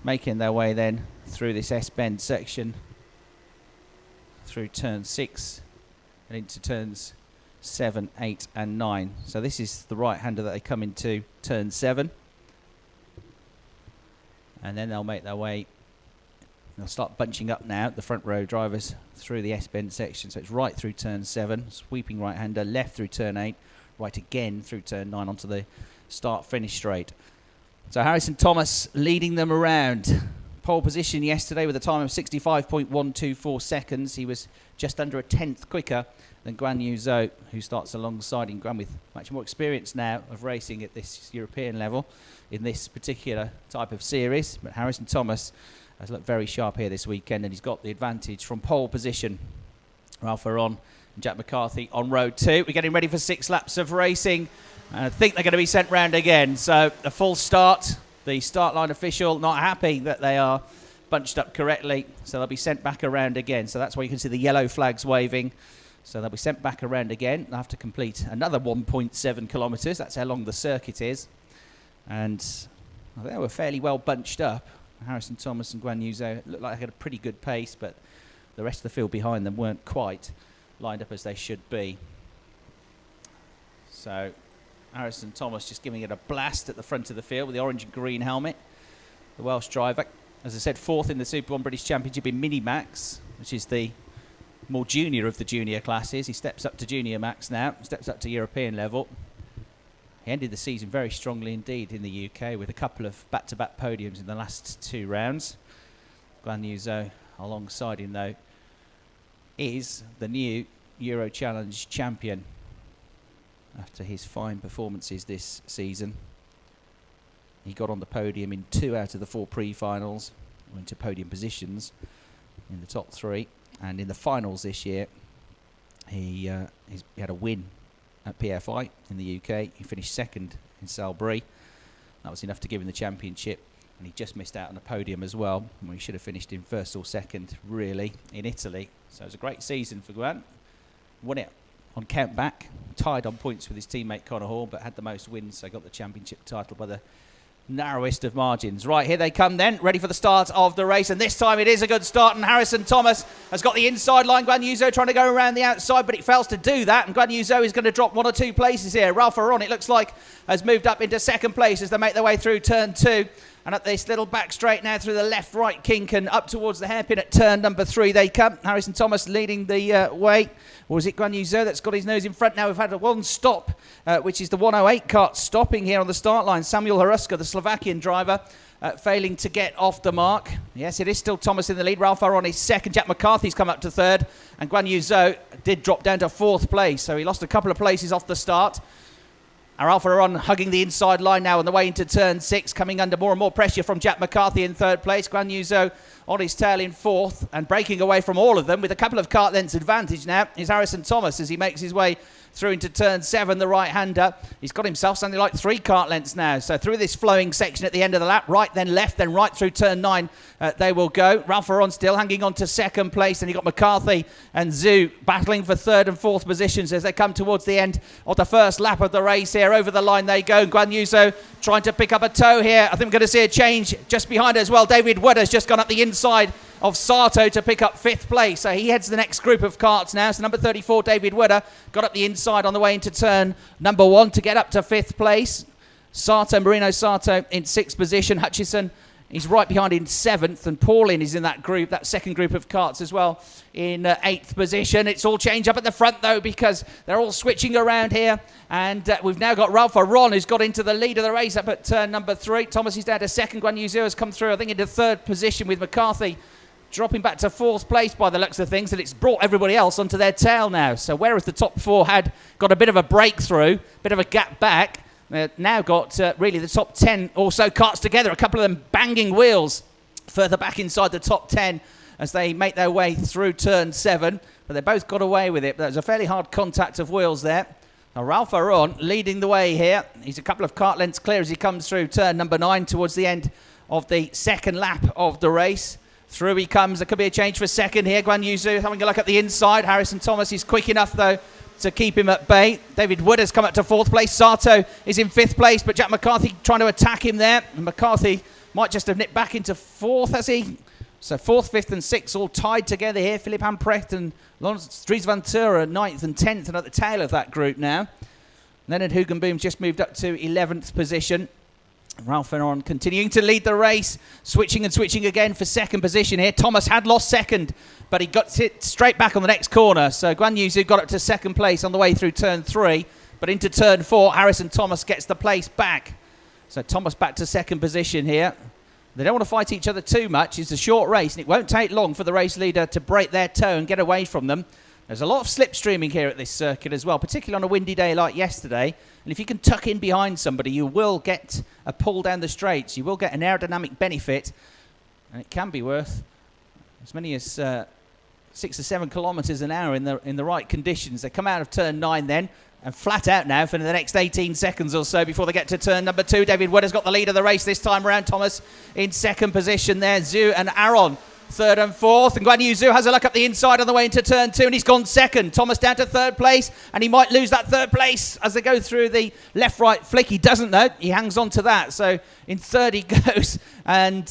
making their way then through this S-bend section, through turn 6 and into turns 7, 8 and 9. So this is the right-hander that they come into turn 7. And then they'll make their way, they'll start bunching up now, the front row drivers, through the S-bend section. So it's right through turn 7, sweeping right-hander, left through turn 8, right again through turn 9 onto the start-finish straight. So Harrison Thomas leading them around. Pole position yesterday with a time of 65.124 seconds. He was just under a tenth quicker than Guan Yu Zhou, who starts alongside him. Guan with much more experience now of racing at this European level in this particular type of series. But Harrison Thomas has looked very sharp here this weekend, and he's got the advantage from pole position. Ralph Aron and Jack McCarthy on road 2. We're getting ready for 6 laps of racing. And I think they're going to be sent round again. So a full start. The start line official not happy that they are bunched up correctly. So they'll be sent back around again. So that's why you can see the yellow flags waving. So they'll be sent back around again. They'll have to complete another 1.7 kilometres. That's how long the circuit is. And well, they were fairly well bunched up. Harrison Thomas and Guan Yu Zhou looked like they had a pretty good pace, but the rest of the field behind them weren't quite lined up as they should be. So Harrison Thomas just giving it a blast at the front of the field with the orange and green helmet. The Welsh driver, as I said, 4th in the Super 1 British Championship in Mini Max, which is the more junior of the junior classes. He steps up to Junior Max now, steps up to European level. He ended the season very strongly indeed in the UK with a couple of back-to-back podiums in the last 2 rounds. Guan Yu Zhou alongside him, though, is the new Euro Challenge champion after his fine performances this season. He got on the podium in 2 out of the 4 pre-finals, went to podium positions in the top 3, and in the finals this year he had a win at PFI in the UK. He finished 2nd in Salbury. That was enough to give him the championship, and he just missed out on the podium as well, when he should have finished in 1st or 2nd really in Italy. So it was a great season for Guan. Won it on count back, tied on points with his teammate Conor Hall, but had the most wins, so got the championship title by the narrowest of margins. Right, here they come then, ready for the start of the race, and this time it is a good start, and Harrison Thomas has got the inside line. Guan Yu Zhou trying to go around the outside, but it fails to do that, and Guan Yu Zhou is going to drop 1 or 2 places here. Ralph Aron, it looks like, has moved up into 2nd place as they make their way through turn 2. And up this little back straight now through the left-right kink and up towards the hairpin at turn number 3 they come. Harrison Thomas leading the way. Or is it Guan Yu Zhou that's got his nose in front now? We've had one stop, which is the 108 cart stopping here on the start line. Samuel Haruska, the Slovakian driver, failing to get off the mark. Yes, it is still Thomas in the lead. Ralph Aron is 2nd. Jack McCarthy's come up to 3rd. And Guan Yu Zhou did drop down to 4th place. So he lost a couple of places off the start. Ralph Aron hugging the inside line now on the way into turn 6, coming under more and more pressure from Jack McCarthy in 3rd place. Guan Yu Zhou on his tail in 4th and breaking away from all of them with a couple of kart lengths advantage now is Harrison Thomas as he makes his way through into turn 7, the right-hander. He's got himself something like 3 kart lengths now. So through this flowing section at the end of the lap, right then left, then right through turn 9, they will go. Ralph Aron still hanging on to 2nd place, and you've got McCarthy and Zhu battling for 3rd and 4th positions as they come towards the end of the first lap of the race here. Over the line they go. Guan Yu Zhou trying to pick up a toe here. I think we're going to see a change just behind as well. David Wood has just gone up the inside of Sato to pick up 5th place. So he heads the next group of karts now. So number 34, David Wood, got up the inside on the way into turn number 1 to get up to 5th place. Marino Sato in 6th position. Hutchison, he's right behind in 7th. And Paulin is in that group, that second group of karts as well, in 8th position. It's all changed up at the front, though, because they're all switching around here. And we've now got Ralph Aron, who's got into the lead of the race up at turn number 3. Thomas is down to 2nd. Guan Yu Zhou has come through, I think, into 3rd position with McCarthy dropping back to 4th place by the looks of things, and it's brought everybody else onto their tail now. So whereas the top 4 had got a bit of a breakthrough, bit of a gap back, now got really the top 10 or so karts together, a couple of them banging wheels further back inside the top 10 as they make their way through turn 7. But they both got away with it. There was a fairly hard contact of wheels there. Now Ralph Aron leading the way here. He's a couple of kart lengths clear as he comes through turn number 9 towards the end of the 2nd lap of the race. Through he comes. There could be a change for 2nd here. Guan Yu Zhou having a look at the inside. Harrison Thomas is quick enough, though, to keep him at bay. David Wood has come up to 4th place. Sato is in 5th place, but Jack McCarthy trying to attack him there. And McCarthy might just have nipped back into fourth, has he? So fourth, fifth and sixth all tied together here. Philip Hamprecht and Dries van Tura ninth and 10th and at the tail of that group now. Leonard Hugenboom's just moved up to 11th position. Ralph Ferron continuing to lead the race, switching and switching again for second position here. Thomas had lost second, but he got it straight back on the next corner. So Guan Yuzu got up to second place on the way through turn 3, but into turn 4, Harrison Thomas gets the place back. So Thomas back to second position here. They don't want to fight each other too much. It's a short race, and it won't take long for the race leader to break their toe and get away from them. There's a lot of slipstreaming here at this circuit as well, particularly on a windy day like yesterday. And if you can tuck in behind somebody, you will get a pull down the straights. You will get an aerodynamic benefit, and it can be worth as many as 6 or 7 kilometres an hour in the right conditions. They come out of turn 9 then, and flat out now for the next 18 seconds or so before they get to turn number 2. David Wood has got the lead of the race this time around. Thomas in second position there. Zhu and Aaron third and fourth. And Guan Yu Zhu has a look up the inside on the way into turn 2, and he's gone second. Thomas down to third place, and he might lose that third place as they go through the left-right flick. He doesn't though. He hangs on to that. So in third he goes. And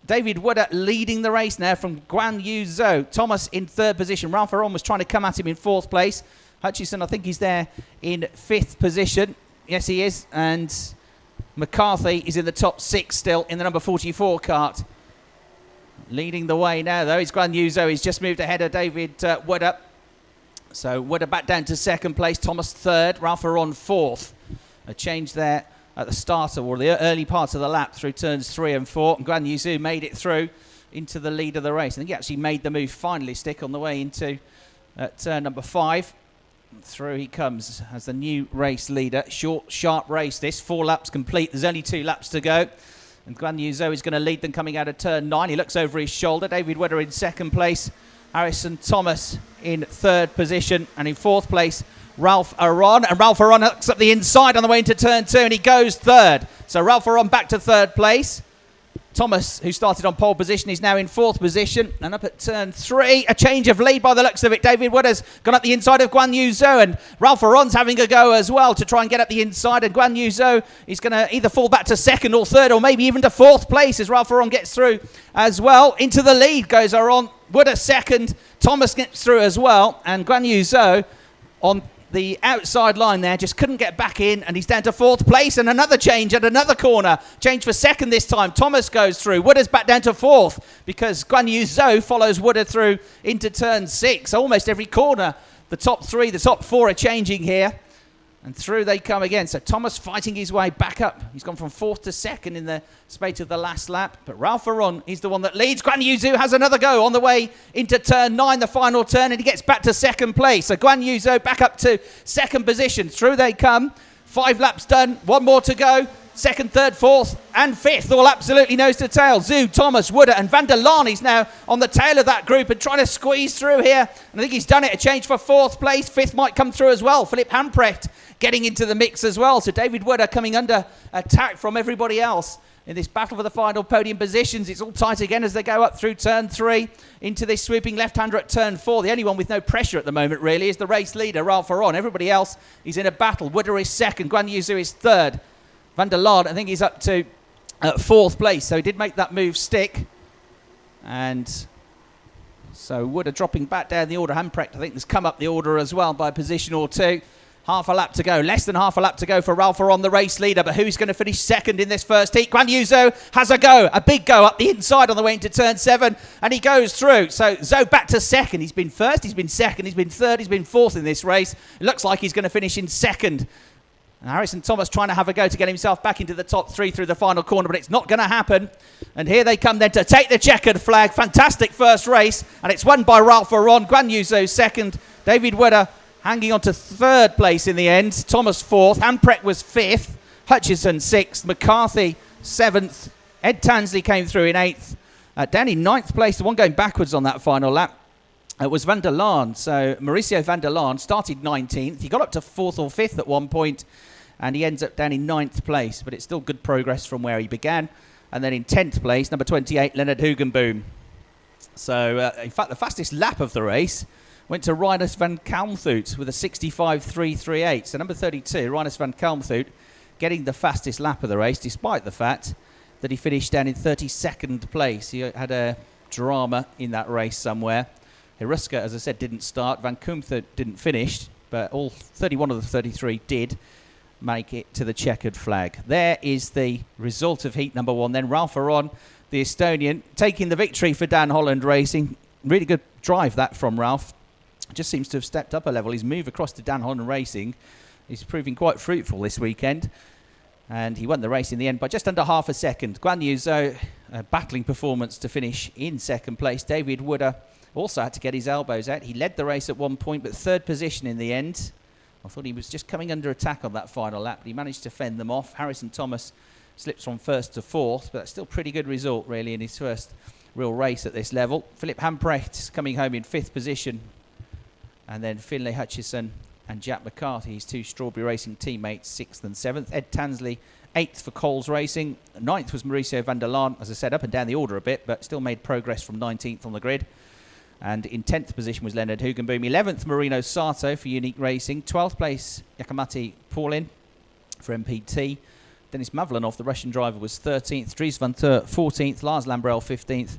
David Wood leading the race now from Guan Yu Zhou. Thomas in third position. Ralph Ferron was trying to come at him in fourth place. Hutchison, I think he's there in fifth position. Yes, he is. And McCarthy is in the top 6 still in the number 44 cart. Leading the way now, though, is Guan Yu Zhou. He's just moved ahead of David Wood. So Wood back down to second place. Thomas third. Ralph Ferron fourth. A change there at the start or the early part of the lap through turns 3 and 4. And Guan Yu Zhou made it through into the lead of the race. I think he actually made the move finally stick on the way into turn number 5. Through he comes as the new race leader. Short, sharp race this. 4 laps complete. There's only 2 laps to go. And Guan Yu Zhou is going to lead them coming out of turn 9. He looks over his shoulder. David Wood in second place. Harrison Thomas in third position. And in fourth place, Ralph Ferron. And Ralph Ferron looks up the inside on the way into turn 2, and he goes third. So Ralph Ferron back to third place. Thomas, who started on pole position, is now in fourth position. And up at turn 3, a change of lead by the looks of it. David Wood has gone up the inside of Guan Yu Zhou, and Ralph Ferron's having a go as well to try and get up the inside. And Guan Yu Zhou is going to either fall back to second or third, or maybe even to fourth place as Ralph Ferron gets through as well. Into the lead goes Ferron. Wood at second. Thomas gets through as well. And Guan Yu Zhou on the outside line there just couldn't get back in, and he's down to fourth place. And another change at another corner. Change for second this time. Thomas goes through. Wood back down to fourth because Guan Yu Zhou follows Wood through into turn 6. Almost every corner, the top 3, the top 4 are changing here. And through they come again. So Thomas fighting his way back up. He's gone from fourth to second in the space of the last lap. But Ralph Ferron is the one that leads. Guan Yu Zhou has another go on the way into turn 9, the final turn, and he gets back to second place. So Guan Yu Zhou back up to second position. Through they come. 5 laps done. 1 more to go. Second, third, fourth, and fifth, all absolutely nose to tail. Zhu, Thomas, Wood, and Van der Laan is now on the tail of that group and trying to squeeze through here. And I think he's done it. A change for fourth place. Fifth might come through as well. Philip Hamprecht getting into the mix as well. So David Wood coming under attack from everybody else in this battle for the final podium positions. It's all tight again as they go up through turn 3 into this swooping left-hander at turn 4. The only one with no pressure at the moment, really, is the race leader, Ralph Ferron. Everybody else is in a battle. Wood is second. Guan Yu Zhou is third. Van der Laan, I think he's up to fourth place. So he did make that move stick. And so Wood dropping back down the order. Hamprecht, I think, has come up the order as well by a position or 2. Half a lap to go. Less than half a lap to go for Ralph Ferron, the race leader. But who's going to finish second in this first heat? Guan Yu Zhou has a go. A big go up the inside on the way into turn 7. And he goes through. So Zhou back to second. He's been first. He's been second. He's been third. He's been fourth in this race. It looks like he's going to finish in second. And Harrison Thomas trying to have a go to get himself back into the top 3 through the final corner, but it's not going to happen. And here they come then to take the checkered flag. Fantastic first race, and it's won by Ralph Ferron. Guan Yu Zhou second. David Wood hanging on to third place in the end. Thomas fourth. Hamprecht was fifth. Hutchison sixth. McCarthy seventh. Ed Tansley came through in eighth. Down in ninth place, the one going backwards on that final lap. It was Van der Laan. So Mauricio Van der Laan started 19th. He got up to 4th or 5th at one point, and he ends up down in 9th place. But it's still good progress from where he began. And then in 10th place, number 28, Leonard Hugenboom. So, in fact, the fastest lap of the race went to Rinus van Kalmthout with a 65.338. So number 32, Rinus van Kalmthout, getting the fastest lap of the race, despite the fact that he finished down in 32nd place. He had a drama in that race somewhere. Heruska, as I said, didn't start. Van Koomthe didn't finish, but all 31 of the 33 did make it to the checkered flag. There is the result of heat number 1. Then Ralph Aron, the Estonian, taking the victory for Dan Holland Racing. Really good drive that from Ralph. Just seems to have stepped up a level. His move across to Dan Holland Racing is proving quite fruitful this weekend. And he won the race in the end by just under half a second. Guan Yu Zhou, a battling performance to finish in second place. David Wooder also had to get his elbows out. He led the race at one point, but third position in the end. I thought he was just coming under attack on that final lap, but he managed to fend them off. Harrison Thomas slips from first to fourth, but that's still a pretty good result, really, in his first real race at this level. Philip Hamprecht coming home in fifth position. And then Finlay Hutchison and Jack McCarthy, his two Strawberry Racing teammates, 6th and 7th. Ed Tansley, 8th for Coles Racing. 9th was Mauricio van der Laan, as I said, up and down the order a bit, but still made progress from 19th on the grid. And in 10th position was Leonard Hugenboom. 11th, Marino Sato for Unique Racing. 12th place, Yakamati Paulin for MPT. Denis Mavlanov, the Russian driver, was 13th. Dries van Ter, 14th. Lars Lambrel, 15th.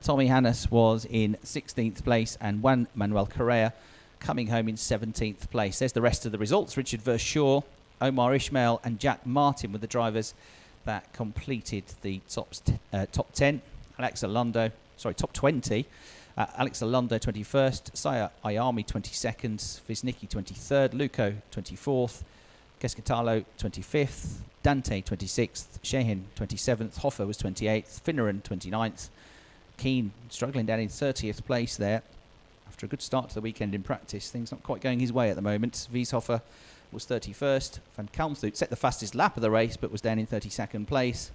Tommy Hannes was in 16th place. And Juan Manuel Correa coming home in 17th place. There's the rest of the results. Richard Verschaw, Omar Ishmael and Jack Martin were the drivers that completed the top 10. Top 20. Alex Alondo 21st, Saya Ayami 22nd, Visnicki 23rd, Luco 24th, Keskitalo 25th, Dante 26th, Shehin 27th, Hoffer was 28th, Finneran 29th, Keane struggling down in 30th place there. After a good start to the weekend in practice, things not quite going his way at the moment. Wieshofer was 31st. Van Kalmthout set the fastest lap of the race, but was down in 32nd place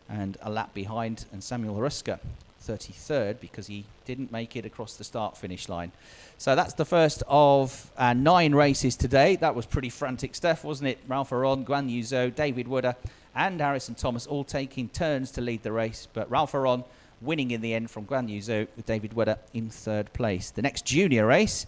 and a lap behind. And Samuel Ruska, 33rd, because he didn't make it across the start-finish line. So that's the first of 9 races today. That was pretty frantic stuff, wasn't it? Ralph Aron, Guan Yu Zhou, David Wooder and Harrison Thomas all taking turns to lead the race. But Ralph Aron winning in the end from Guan Yu Zhou with David Wooder in 3rd place. The next junior race